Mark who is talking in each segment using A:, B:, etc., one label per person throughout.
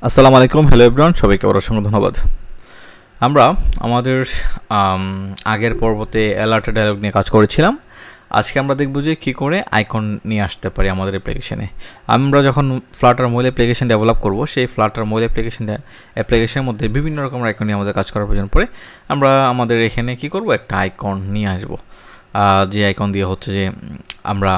A: আসসালামু আলাইকুম, hello everyone, সবাইকে অসংখ্য ধন্যবাদ। আমরা আমাদের আগের পর্বতে অ্যালার্ট ডায়ালগ নিয়ে কাজ করেছিলাম। আজকে আমরা দেখব যে কী করে আইকন নিয়ে আসতে পারি আমাদের অ্যাপ্লিকেশনে। আমরা যখন ফ্লাটার মোবাইল অ্যাপ্লিকেশন ডেভেলপ করব, সেই ফ্লাটার মোবাইল অ্যাপ্লিকেশনের মধ্যে বিভিন্ন রকমের আইকন নিয়ে আমাদের কাজ করার প্রয়োজন পড়ে। আমরা আমাদের এখানে কী করব, একটা আইকন নিয়ে আসব, যে আইকন দিয়ে হচ্ছে যে আমরা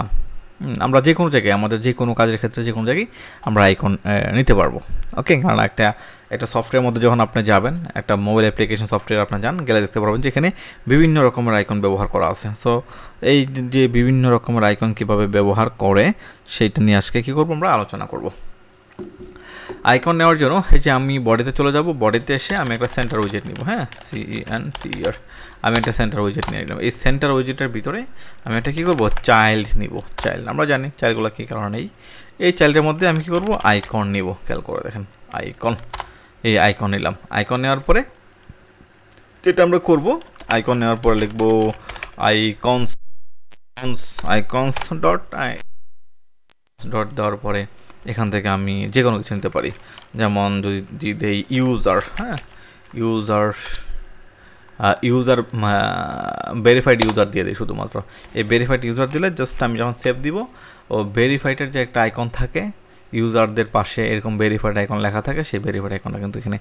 A: আমরা যে কোনো জায়গায় আমাদের যে কোনো কাজের ক্ষেত্রে যে কোনো জায়গায় আমরা আইকন নিতে পারবো। ওকে, কারণ একটা সফটওয়্যারের মধ্যে যখন আপনি যাবেন, একটা মোবাইল অ্যাপ্লিকেশন সফটওয়্যার আপনি যান, গেলে দেখতে পারবেন যে এখানে বিভিন্ন রকমের আইকন ব্যবহার করা আছে। সো এই যে বিভিন্ন রকমের আইকন কীভাবে ব্যবহার করে সেইটা নিয়ে আজকে কী করবো, আমরা আলোচনা করব। আইকন নেওয়ার জন্য এই যে আমি বডিতে চলে যাব, বডিতে এসে আমি একটা সেন্টার উইজেট নিব। হ্যাঁ, CENTER, আমি একটা সেন্টার উইজেট নিয়ে নিলাম। এই সেন্টার উইজেটের ভিতরে আমি একটা কী করবো, চাইল্ড নিব। চাইল্ড আমরা জানি চাইল্ডগুলো কী কারণে নেই। এই চাইল্ডের মধ্যে আমি কী করবো, আইকন নিব। খেয়াল করে দেখেন, আইকন, এই আইকন নিলাম। আইকন নেওয়ার পরে যেটা আমরা করব, আইকন নেওয়ার পরে লিখবো আইকনস ডট দেওয়ার পরে এখান থেকে আমি যে কোনো কিছু নিতে পারি। যেমন যদি দেই ইউজার, হ্যাঁ, ইউজার ভেরিফাইড ইউজার দিয়ে দিই শুধুমাত্র। এই ভেরিফাইড ইউজার দিলে জাস্ট আমি যখন সেভ দিব, ও ভেরিফাইডের যে একটা আইকন থাকে ইউজারদের পাশে, এরকম ভেরিফাইড আইকন লেখা থাকে, সেই ভেরিফাইড আইকনটা কিন্তু এখানে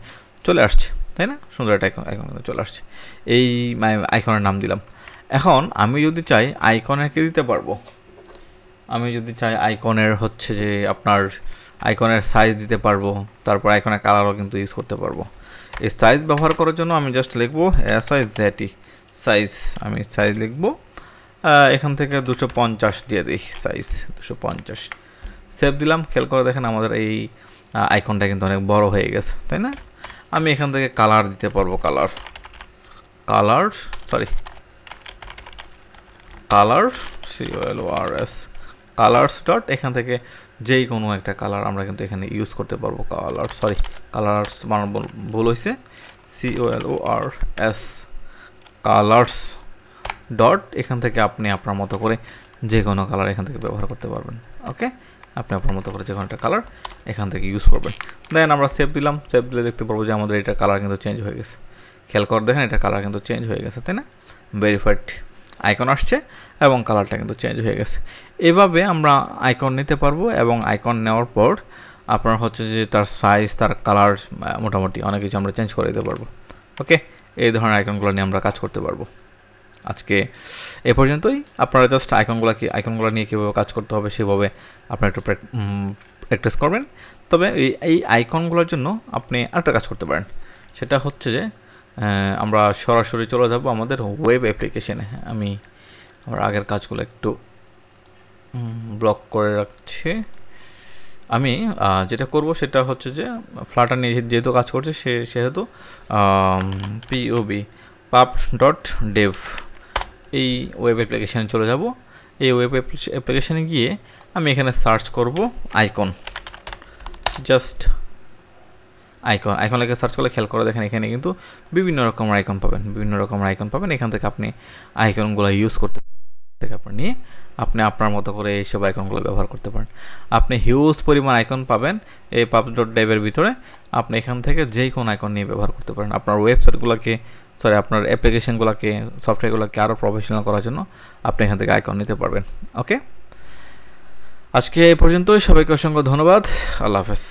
A: চলে আসছে, তাই না? সুন্দর একটা আইকন কিন্তু চলে আসছে। এই আইকনের নাম দিলাম। এখন আমি যদি চাই আইকনের কি দিতে পারবো, আমি যদি চাই আইকনের হচ্ছে যে আপনার আইকনের সাইজ দিতে পারবো, তারপর আইকনের কালারও কিন্তু ইউজ করতে পারবো। এই সাইজ ব্যবহার করার জন্য আমি জাস্ট লিখবো সাইজ, আমি সাইজ লিখবো, এখান থেকে 250 দিয়ে দিই, সাইজ 250, সেভ দিলাম। খেয়াল করে দেখেন আমাদের এই আইকনটা কিন্তু অনেক বড় হয়ে গেছে, তাই না? আমি এখান থেকে কালার দিতে পারবো, কালার্স ডট, এখান থেকে যেই কোনো একটা কালার আমরা কিন্তু এখানে ইউজ করতে পারবো। কালার্স বানানো ভুল হয়েছে, COLORS, কালার্স ডট, এখান থেকে আপনি আপনার মতো করে যে কোনো কালার এখান থেকে ব্যবহার করতে পারবেন। ওকে, আপনি আপনার মতো করে যে কোনো একটা কালার এখান থেকে ইউজ করবেন। দেন আমরা সেভ দিলাম। সেভ দিলে দেখতে পারবো যে আমাদের এটার কালার কিন্তু চেঞ্জ হয়ে গেছে। খেয়াল করে দেখেন, এটার কালার কিন্তু চেঞ্জ হয়ে গেছে, তাই না? ভেরিফাইড আইকন আসছে এবং কালারটা কিন্তু চেঞ্জ হয়ে গেছে। এভাবে আমরা আইকন নিতে পারবো, এবং আইকন নেওয়ার পর আপনার হচ্ছে যে তার সাইজ, তার কালার, মোটামুটি অনেক কিছু আমরা চেঞ্জ করে দিতে পারবো। ওকে, এই ধরনের আইকনগুলো নিয়ে আমরা কাজ করতে পারবো। আজকে এ পর্যন্তই। আপনারা জাস্ট আইকনগুলো নিয়ে কীভাবে কাজ করতে হবে সেভাবে আপনারা একটু প্র্যাকটিস করবেন। তবে এই আইকনগুলোর জন্য আপনি আরেকটা কাজ করতে পারেন, সেটা হচ্ছে যে আমরা সরাসরি চলে যাব আমাদের ওয়েব অ্যাপ্লিকেশনে। আমি আমার আগের কাজগুলো একটু ব্লক করে রাখছি। আমি যেটা করব সেটা হচ্ছে যে ফ্লাটার নিয়ে যেহেতু কাজ করছে সেহেতু pub.dev, এই ওয়েব অ্যাপ্লিকেশানে চলে যাব। এই ওয়েব অ্যাপ্লিকেশানে গিয়ে আমি এখানে সার্চ করব আইকন, জাস্ট আইকন লেখা সার্চ করলে খেয়াল করে দেখেন এখানে কিন্তু বিভিন্ন রকমের আইকন পাবেন। এখান থেকে আপনি আইকনগুলো ইউজ করতে নিয়ে আপনি আপনার মতো করে এইসব আইকনগুলো ব্যবহার করতে পারেন। আপনি হিউজ পরিমাণ আইকন পাবেন এই pub.dev-এর ভিতরে। আপনি এখান থেকে যেই কোনো আইকন নিয়ে ব্যবহার করতে পারেন। আপনার আপনার অ্যাপ্লিকেশনগুলোকে, সফটওয়্যারগুলোকে আরও প্রফেশনাল করার জন্য আপনি এখান থেকে আইকন নিতে পারবেন। ওকে, আজকে এই পর্যন্তই। সবাইকে অসংখ্য ধন্যবাদ। আল্লাহ হাফেজ।